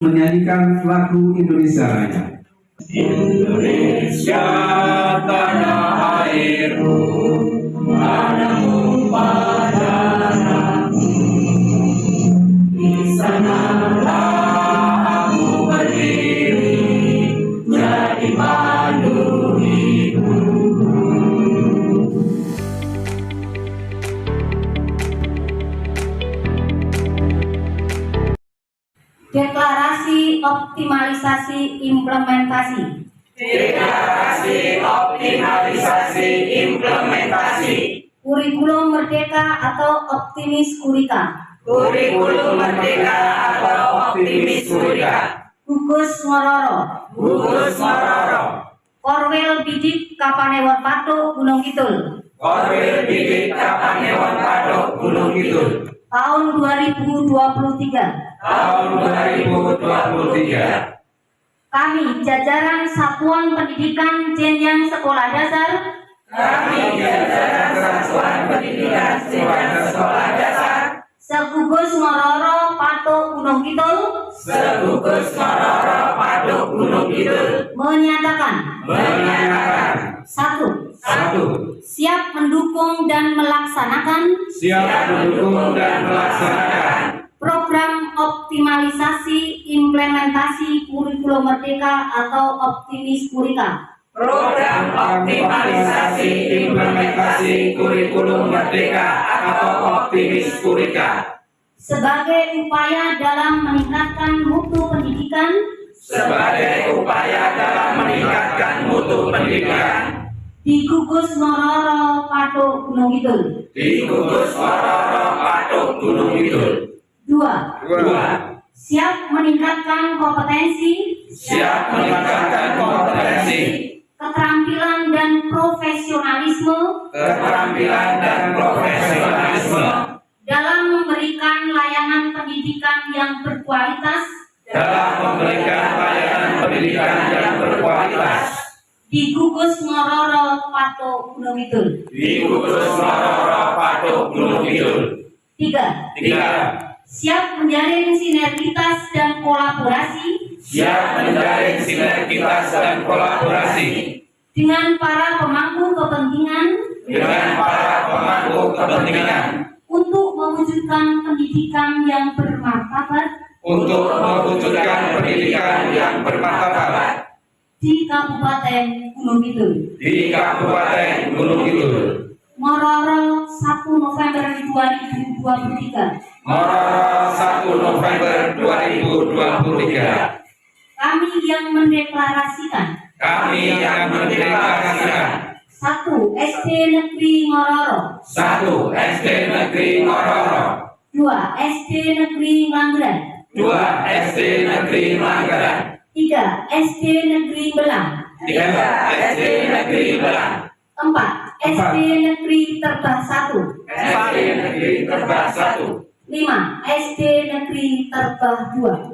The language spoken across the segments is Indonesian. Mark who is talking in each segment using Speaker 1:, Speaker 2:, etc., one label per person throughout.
Speaker 1: menyanyikan lagu Indonesia Raya.
Speaker 2: Indonesia tanah airku, tanahmu padaku. Di sanalah aku berdiri, jadi pandu hidup.
Speaker 3: Deklarasi optimalisasi implementasi.
Speaker 2: Deklarasi optimalisasi implementasi.
Speaker 3: Kurikulum Merdeka atau Optimis Kurika.
Speaker 2: Kurikulum Merdeka atau Optimis Kurika.
Speaker 3: Gugus Ngororo.
Speaker 2: Gugus Ngororo.
Speaker 3: Korwil Bidik Kapanewon Patuk Gunung Kidul.
Speaker 2: Korwil Bidik Kapanewon Patuk Gunung Kidul.
Speaker 3: Tahun 2023.
Speaker 2: Tahun 2023.
Speaker 3: Kami jajaran Satuan Pendidikan Jenjang Sekolah Dasar.
Speaker 2: Kami jajaran Satuan Pendidikan Jenjang Sekolah Dasar.
Speaker 3: Segugus Ngororo Patuk Gunung Kidul.
Speaker 2: Segugus Ngororo Patuk Gunung Kidul.
Speaker 3: Menyatakan. Satu. Siap mendukung dan melaksanakan program optimalisasi implementasi kurikulum merdeka atau Optimis Kurika.
Speaker 2: Program optimalisasi implementasi kurikulum merdeka atau Optimis Kurika.
Speaker 3: Sebagai upaya dalam meningkatkan mutu pendidikan. Di Gugus Ngororo Patuk Gunung Kidul. Dua. Siap meningkatkan kompetensi. Keterampilan dan profesionalisme. Dalam memberikan layanan pendidikan yang berkualitas. Di Gugus Ngororo Patuk Gunung Kidul. Tiga. Siap menjalin sinergitas dan kolaborasi. Dengan para pemangku kepentingan. Untuk mewujudkan pendidikan yang bermartabat. Di Kabupaten Gunung Kidul. Ngororo 1 November 2023. Kami yang mendeklarasikan. 1. SD Negeri Ngororo. 2. SD Negeri Manggaran. 3. SD Negeri Belang. 4. SD Negeri Terbah 1. 5. SD Negeri Terbah 2.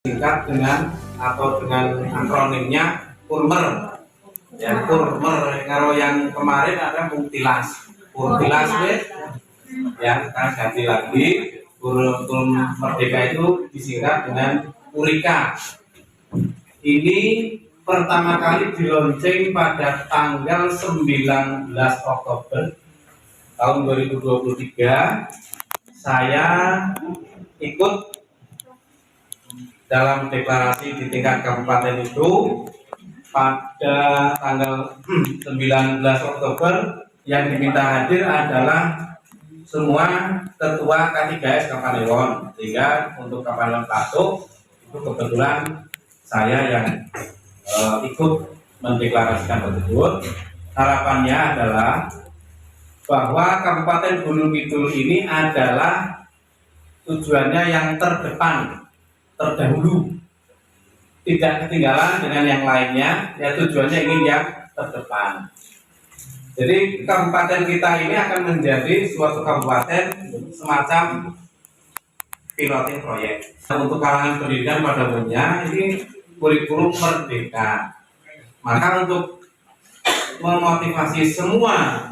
Speaker 4: singkat dengan atau dengan akronimnya Purmer. Ya, Purmer. Kalau yang kemarin ada Muktilas. Purtilas ya, kita ganti lagi. Kurikulum Merdeka itu disingkat dengan Purika. Ini pertama kali dilaunching pada tanggal 19 Oktober tahun 2023. Saya ikut dalam deklarasi di tingkat kabupaten itu pada tanggal 19 Oktober. Yang diminta hadir adalah semua ketua K3S Kapanewon, sehingga untuk Kapanewon Plato itu kebetulan saya yang ikut mendeklarasikan tersebut. Harapannya adalah bahwa Kabupaten Gunung Kidul ini adalah tujuannya yang terdepan, terdahulu, tidak ketinggalan dengan yang lainnya. Ya, tujuannya ingin yang terdepan. Jadi kabupaten kita ini akan menjadi suatu kabupaten semacam piloting proyek. Untuk kalangan pendidikan pada umumnya ini kurikulum merdeka. Maka untuk memotivasi semua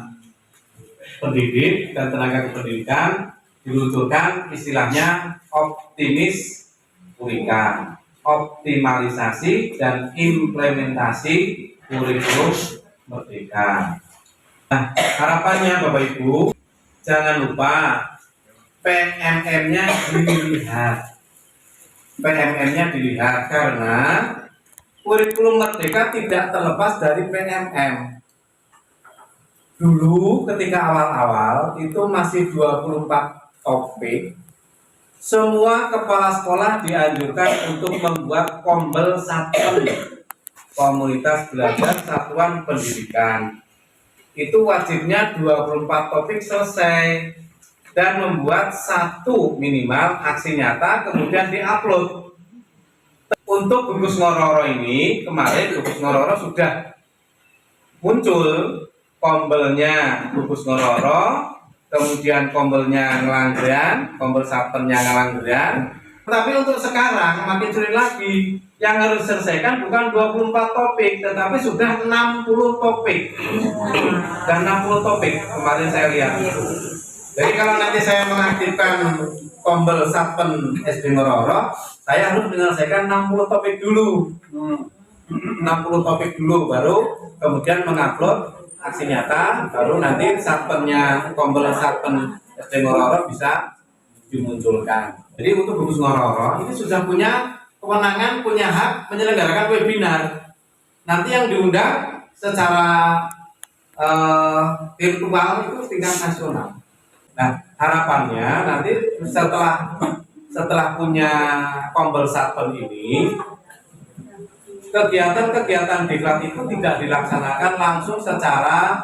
Speaker 4: pendidik dan tenaga kependidikan diluncurkan istilahnya optimis Purika, optimalisasi dan implementasi kurikulum merdeka. Nah, harapannya Bapak Ibu, jangan lupa PMM-nya dilihat. PMM-nya dilihat karena kurikulum merdeka tidak terlepas dari PMM. Dulu ketika awal-awal itu masih 24 topik. Semua kepala sekolah dianjurkan untuk membuat kombel satpem, komunitas belajar satuan pendidikan. Itu wajibnya 24 topik selesai dan membuat satu minimal aksi nyata kemudian diupload. Untuk Gugus Ngororo ini kemarin Gugus Ngororo sudah muncul kombelnya Gugus Ngororo, kemudian kombelnya Ngelanggeran, kombel satpemnya Ngelanggeran. Tapi untuk sekarang makin sulit lagi. Yang harus diselesaikan bukan 24 topik, tetapi sudah 60 topik. Dan 60 topik kemarin saya lihat. Jadi kalau nanti saya mengaktifkan kombel satpem SD Ngororo, saya harus menyelesaikan 60 topik dulu. 60 topik dulu baru kemudian mengupload aksi nyata, baru nanti satpemnya kombel satpem SD Ngororo bisa dimunculkan. Jadi untuk Gugus Ngororo ini sudah punya kewenangan, punya hak menyelenggarakan webinar. Nanti yang diundang secara virtual itu tingkat nasional. Nah, harapannya nanti setelah punya kombel satpem ini, kegiatan-kegiatan diklat itu tidak dilaksanakan langsung secara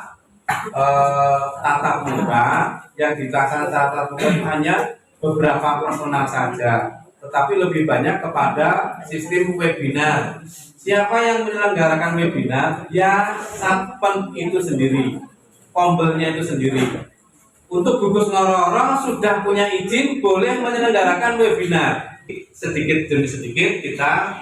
Speaker 4: tatap muka. Yang dilaksanakan secara tatap muka hanya beberapa personal saja, tetapi lebih banyak kepada sistem webinar. Siapa yang menyelenggarakan webinar? Ya, satpem itu sendiri, kombelnya itu sendiri. Untuk Gugus Ngororo sudah punya izin boleh menyelenggarakan webinar. Sedikit demi sedikit kita